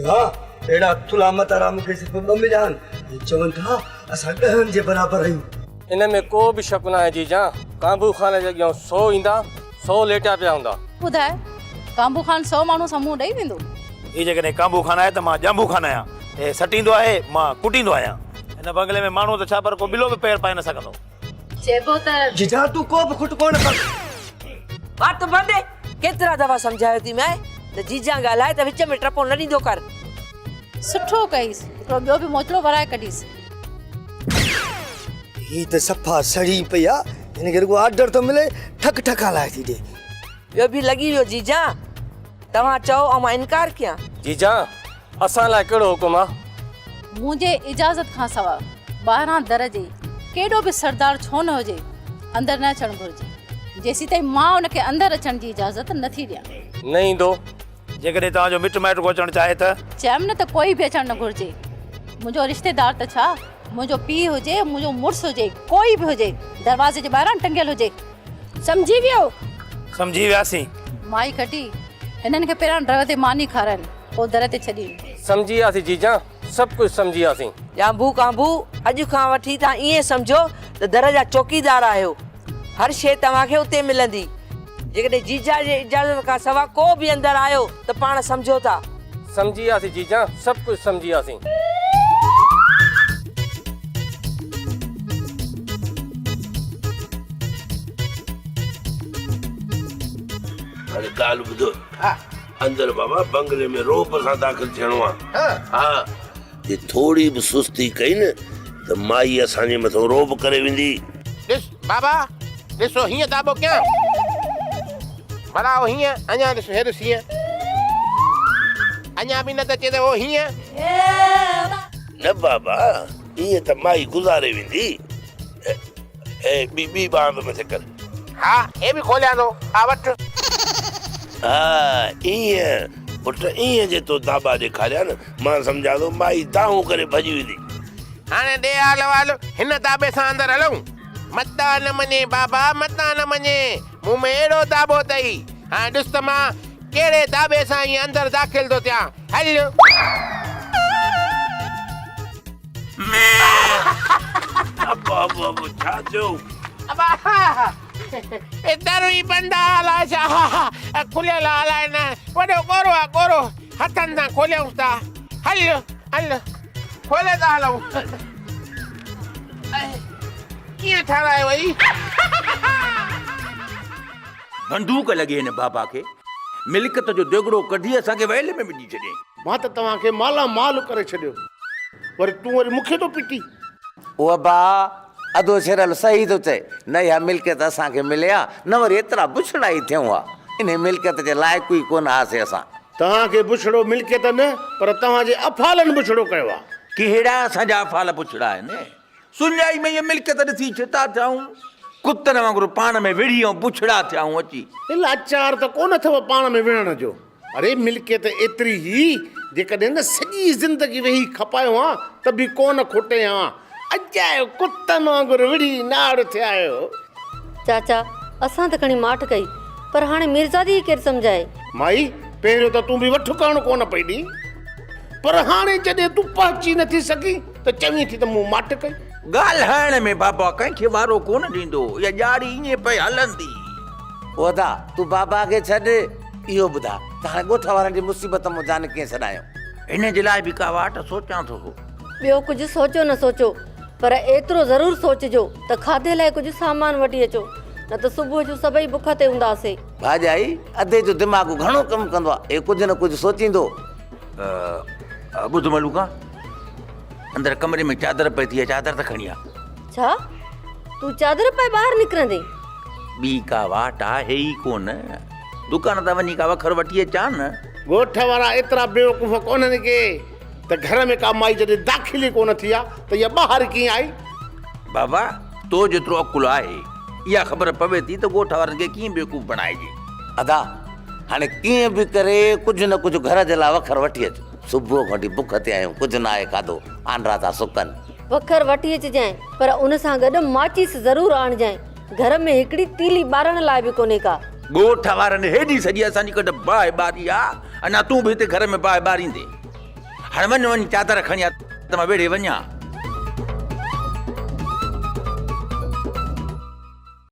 हां एड़ा तुला मत आराम के सिर्फ मम्मी जान चवन था असा गहन जे बराबर रही। इन में को भी शक ना है जीजा। काबू खान जे अॻियां 100 ईंदा 100 लेटा पिया हूंदा। ॿुधाए काबू खान 100 माण्हू साम्हूं ॾेई वेंदो। ये जगह काबू खान आहे त मां जांबू खान आहियां। ए सटींदो आहे मां कुटींदो आहियां। इन बंगले में माण्हू त छा पर को बिलो भी पैर पाए न सघंदो। चेबो त जीजा तू को भी खुट कोन कर। बात बंदे केतिरा दफ़ा समझायो थी मैं त जीजा ॻाल्हाए त विच में टपो न ॾींदो कर। सुठो कईस तो ॿियो बि मोचड़ो भराए कढीस। ये तो सफा सड़ी पिया इन के को ऑर्डर तो मिले ठक ठक हलाए थी दे। ॿियो बि लॻी वियो जीजा तव्हां चओ ऐं मां इनकार कयां। जीजा असां लाइ कहिड़ो हुकुम आहे? मुझे इजाजत खां सवा 12 दर जे केॾो बि सरदार छो न हुजे अंदर न अचण घुर्जे जेसी ताईं मां उनके अंदर अचण जी इजाजत नथी ॾियां। न ईंदो जेकॾहिं तव्हांजो मिट माइट को अचणु चाहे त चयमि न त कोई बि अचण न घुर्जे। मुंहिंजो रिश्तेदार त छा मुंहिंजो पीउ हुजे मुंहिंजो मुड़ुस हुजे कोई बि हुजे दरवाजे जे ॿाहिरां टंगियल हुजे। समझी वियो? समझी वियासीं। माई खटी हिननि खे पहिरां ड्रव ते मानी खाराइनि पोइ दर ते छॾी। समझी वियासीं जीजा सभु कुझु समझी वियासीं। जांबू कांबू अॼु खां वठी तव्हां ईअं सम्झो त दर जा चौकीदार आहियो। हर शइ तव्हांखे उते मिलंदी। जेकॾहिं जीजा जे इजाज़त खां सवा को बि अंदर आयो त पाण सम्झो था। समझी वियासीं जीजा सभु कुझु समझी वियासीं। अरे गाल बुधो अंदर बाबा बंगले में रोप सां दाखिल थियणो आहे। हाँ ये थोड़ी भी सुस्ती कई न त माई असांजे मथो रोप करे वेंदी। ॾिस बाबा ॾिसो हीअं दाबो क्या भला हो हीअं अञा ॾिस हेॾो हीअं अञा बि न त चए त हो हीअं न बाबा ईअं त माई गुज़ारे वेंदी। ए ॿी बांध मथे कर। हा हे बि खोलियां थो हा वठ। हा ईअं पुट ईअं जे तो दाबा ॾेखारिया न मां सम्झा थो माई दाहूं करे भॼी वेंदी। हाणे ॾे हाल वाल हिन दाबे सां अंदरि हलूं। मता न मञे बाबा मता न मञे मूं में अहिड़ो दाबो अथई। हाणे ॾिस त मां कहिड़े दाबे सां ईअं अंदरि दाख़िल थो थियां। हल बाबा छा थियो? दर ई बंद आहे छा खुलियल आहे न वॾो गोरो आहे गोरो हथनि सां खोलियूं था। हल हल खोले था हलूं। कीअं ठाराए वई? बंदूक लॻे हिन बाबा खे मिल्कत जो देगड़ो कढी असांखे वैल में विझी छॾे। मां त तव्हांखे माला माल करे छॾियो वरी तूं वरी मूंखे थो पिटी। ओ बा अदो शरल सही तो चए न या मिल्कियत असांखे मिले न वरी एतिरा बुछड़ा ई थियूं इन मिल्कियत जे लाइक़ु ई कोन आसीं असां। तव्हांखे बुछड़ो मिल्कियत न पर तव्हांजे अफ़ालनि बुछड़ो कयो आहे। कहिड़ा असांजा अफ़ाल पुछड़ा आहिनि? सुञाई में इहा मिल्कियत ॾिसी छिता थियाऊं कुतनि वांगुरु पाण में विढ़ी ऐं बुछड़ा थियाऊं अची। लाचार त कोन अथव पाण में विढ़ण जो। अरे मिल्कियत एतिरी ई जेकॾहिं न सॼी ज़िंदगी वेही खपायो आहे त बि कोन खोटे हा। अजायो कुतनि वांगुरु विढ़ी नाड़ थिया आहियो। चाचा असां त खणी माठ कई पर हाणे मिर्ज़ादी केरु सम्झाए। माई पहिरियों त तूं बि वठु करणु कोन पई ॾी पर हाणे जॾहिं तूं पहुची नथी सघी त चवीं थी त मूं माठ कई। ॻाल्हाइण में बाबा कंहिंखे वारो कोन ॾींदो इहा ॼाड़ी ईअं पई हलंदी। ओदा तूं बाबा खे छॾ इहो ॿुधा त हाणे ॻोठ वारनि जी मुसीबत मूं जान कीअं छॾायो। इन जे लाइ बि का वाट सोचां थो। ॿियो कुझु सोचो न सोचो पर एतिरो ज़रूर सोचजो त खाधे लाइ कुझु सामान वठी अचो न त सुबुह जो सभई बुख ते हूंदासीं। भाॼाई अधे जो दिमाग़ घणो कमु कंदो आहे हे कुझु न कुझु सोचींदो। ॿुध मलूका अंदरि कमरे में चादर पई थी चादर त खणी आ। छा तूं चादर पाए ॿाहिरि निकिरंदे? ॿी का वाट आहे ई कोन दुकान तां वञी का वखर वठी अचां न। ॻोठ वारा एतिरा बेवकूफ़ कोन्हनि के त घर में का माई जॾहिं दाख़िल ई कोन थी आहे त इहा ॿाहिरि कीअं आई। बाबा तो जेतिरो अकुलु आहे इहा ख़बर पवे थी त ॻोठ वारनि खे कीअं बेवकूफ़ बणाइजे। अदा हाणे कीअं बि करे कुझु न कुझु घर जे लाइ वखर वठी अच। सुबुह खां वठी बुख ते आहियूं कुझु न आहे खाधो आंडा था सुकनि। वखर वठी अचिजांइ पर उन सां गॾु माचिस ज़रूरु आणजांइ। घर में हिकिड़ी तीली ॿारण लाइ बि कोन्हे का। ॻोठ वारनि हेॾी सॼी असांजी कॾहिं बाहि ॿारी आहे अञा तूं बि हिते घर में बाहि ॿारींदे। हाणे वञ वञ चादर खणी आ त मां वेड़े वञा।